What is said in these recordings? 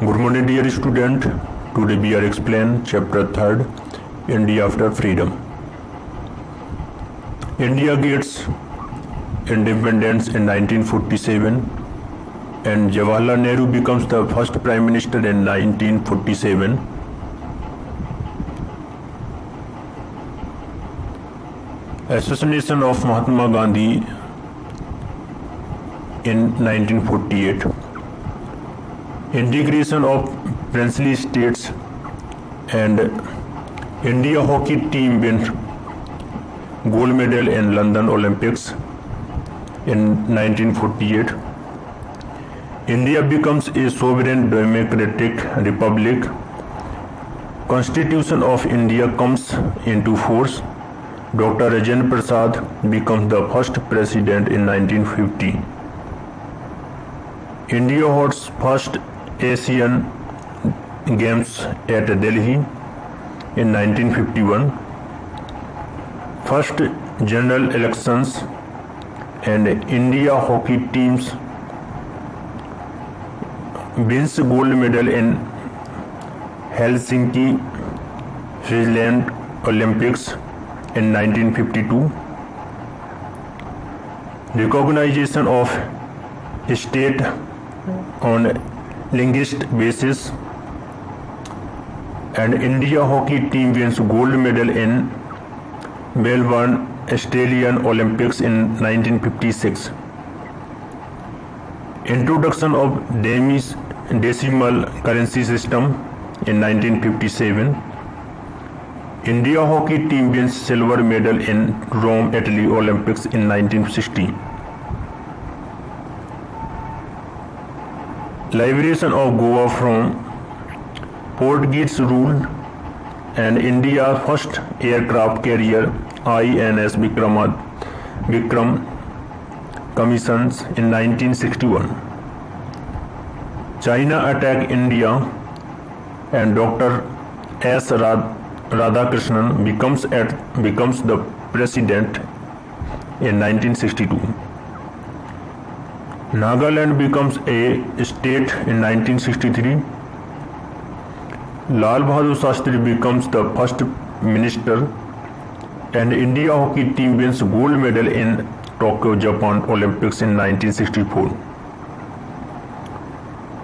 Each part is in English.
Good morning, dear student. Today we are explain chapter 3rd, India after freedom. India gets independence in 1947 and Jawaharlal Nehru becomes the first prime minister in 1947. Assassination of Mahatma Gandhi in 1948. Integration of princely states and India hockey team wins gold medal in London Olympics in 1948. India becomes a sovereign democratic republic. Constitution of India comes into force. Dr. Rajendra Prasad becomes the first president in 1950. India hosts first Asian Games at Delhi in 1951. First general elections and India hockey teams wins gold medal in Helsinki, Finland Olympics in 1952. Recognition of state on linguistic basis and India hockey team wins gold medal in Melbourne Australian Olympics in 1956. Introduction of decimal currency system in 1957. India hockey team wins silver medal in Rome, Italy Olympics in 1960. Liberation of Goa from Portuguese rule and India first aircraft carrier INS Vikram commissions in 1961. China attack India and Dr. S. Radhakrishnan becomes the president in 1962. Nagaland becomes a state in 1963. Lal Bahadur Shastri becomes the first minister and India hockey team wins gold medal in Tokyo, Japan Olympics in 1964.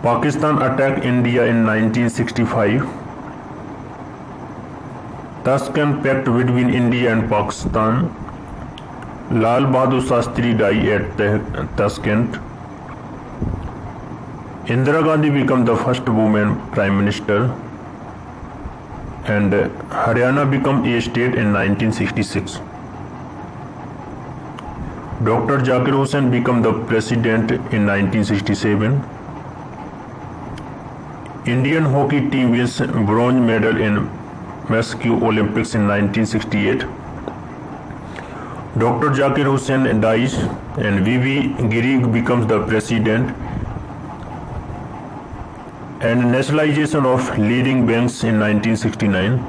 Pakistan attacked India in 1965. Tashkent Pact between India and Pakistan. Lal Bahadur Shastri died at Tashkent. Indira Gandhi became the first woman prime minister and Haryana became a state in 1966. Dr. Zakir Hussain became the president in 1967. Indian hockey team wins bronze medal in Moscow Olympics in 1968. Dr. Zakir Hussain dies and V.V. Giri becomes the president. And nationalization of leading banks in 1969.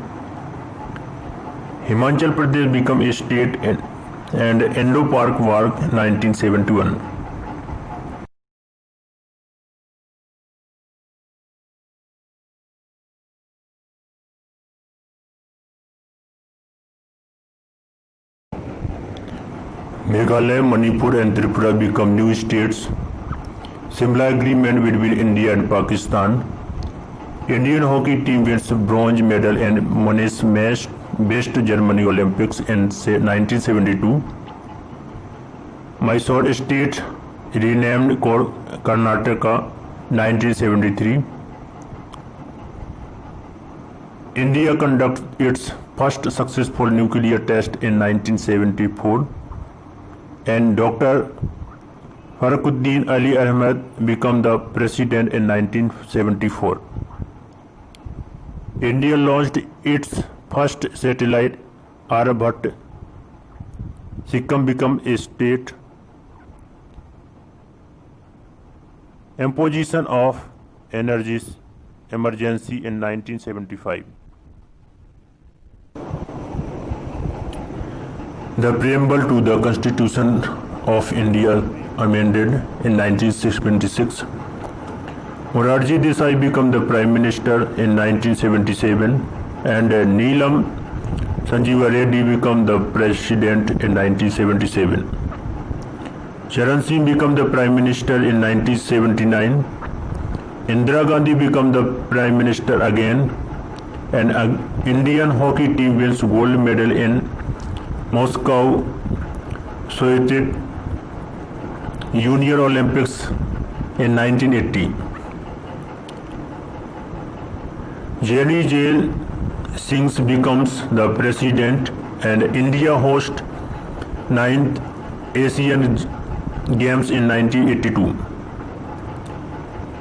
Himachal Pradesh became a state and Indo-Pak War 1971. Meghalaya, Manipur and Tripura become new states. Simla agreement between India and Pakistan. Indian hockey team wins bronze medal in Munich-based Germany Olympics in 1972. Mysore state renamed Karnataka 1973. India conducts its first successful nuclear test in 1974 and Dr. Fakhruddin Ali Ahmed became the president in 1974. India launched its first satellite Aryabhat. Sikkim became a state. Imposition of energy emergency in 1975. The preamble to the Constitution of India amended in 1976. Morarji Desai became the Prime Minister in 1977 and Neelam Sanjeeva Reddy became the President in 1977. Charan Singh became the Prime Minister in 1979. Indira Gandhi became the Prime Minister again, and Indian hockey team wins gold medal in Moscow Soviet Junior Olympics in 1980. Jelly Jail Singh becomes the president, and India hosts 9th Asian Games in 1982.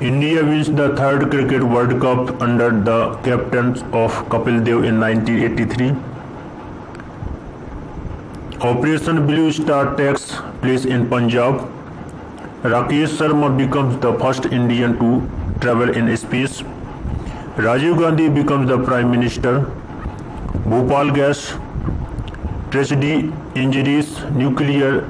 India wins the 3rd Cricket World Cup under the captains of Kapil Dev in 1983. Operation Blue Star takes place in Punjab. Rakesh Sharma becomes the first Indian to travel in space. Rajiv Gandhi becomes the Prime Minister. Bhopal gas tragedy, injuries, nuclear